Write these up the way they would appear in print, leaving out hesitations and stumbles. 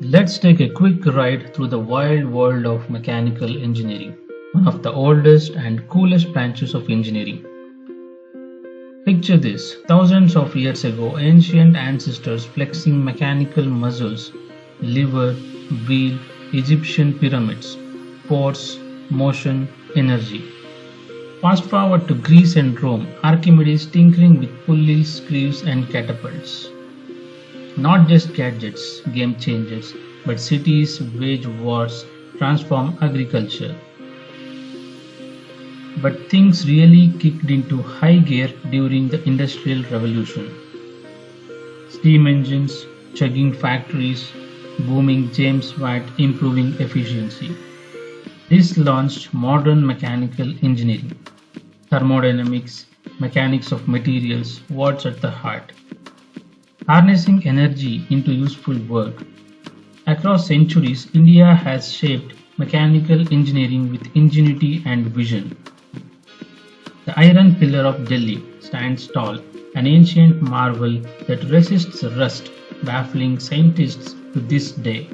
Let's take a quick ride through the wild world of mechanical engineering, one of the oldest and coolest branches of engineering. Picture this: thousands of years ago, ancient ancestors flexing mechanical muscles, liver, wheel, Egyptian pyramids, force, motion, energy. Fast forward to Greece and Rome, Archimedes tinkering with pulleys, screws, and catapults. Not just gadgets, game changers, but cities wage wars, transform agriculture. But things really kicked into high gear during the Industrial Revolution. Steam engines, chugging factories, booming James Watt improving efficiency. This launched modern mechanical engineering. Thermodynamics, mechanics of materials, what's at the heart. Harnessing energy into useful work. Across centuries, India has shaped mechanical engineering with ingenuity and vision. The Iron Pillar of Delhi stands tall, an ancient marvel that resists rust, baffling scientists to this day.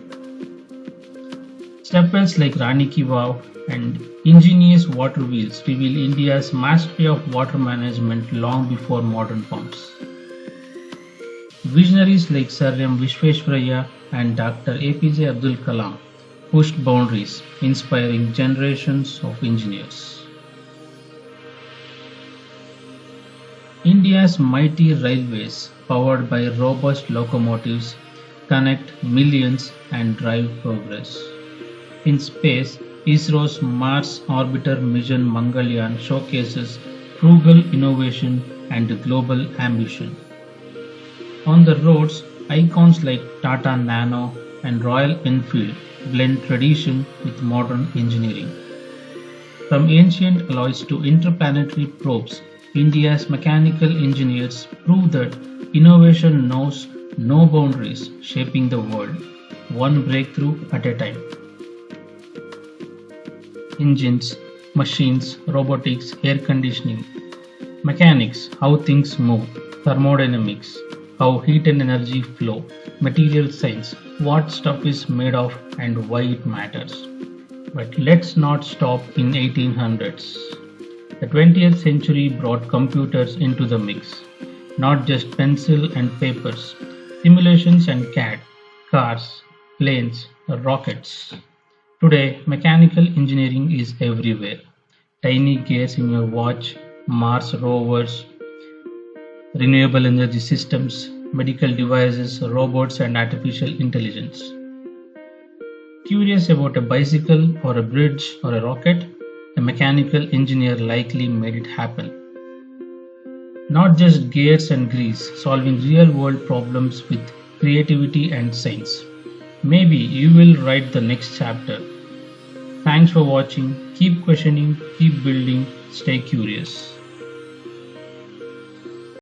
Stepwells like Rani Ki Vav and ingenious water wheels reveal India's mastery of water management long before modern pumps. Visionaries like Sir M. Vishwesvaraya and Dr. APJ Abdul Kalam pushed boundaries, inspiring generations of engineers. India's mighty railways, powered by robust locomotives, connect millions and drive progress. In space, ISRO's Mars Orbiter mission Mangalyaan showcases frugal innovation and global ambition. On the roads, icons like Tata Nano and Royal Enfield blend tradition with modern engineering. From ancient alloys to interplanetary probes, India's mechanical engineers prove that innovation knows no boundaries, shaping the world, one breakthrough at a time. Engines, machines, robotics, air conditioning. Mechanics, how things move. Thermodynamics, how heat and energy flow. Material science, what stuff is made of and why it matters. But let's not stop in 1800s. The 20th century brought computers into the mix. Not just pencil and papers, simulations and CAD, cars, planes, rockets. Today, mechanical engineering is everywhere. Tiny gears in your watch, Mars rovers, renewable energy systems, medical devices, robots, and artificial intelligence. Curious about a bicycle or a bridge or a rocket? A mechanical engineer likely made it happen. Not just gears and grease, solving real world problems with creativity and science. Maybe you will write the next chapter. Thanks for watching. Keep questioning, keep building, stay curious.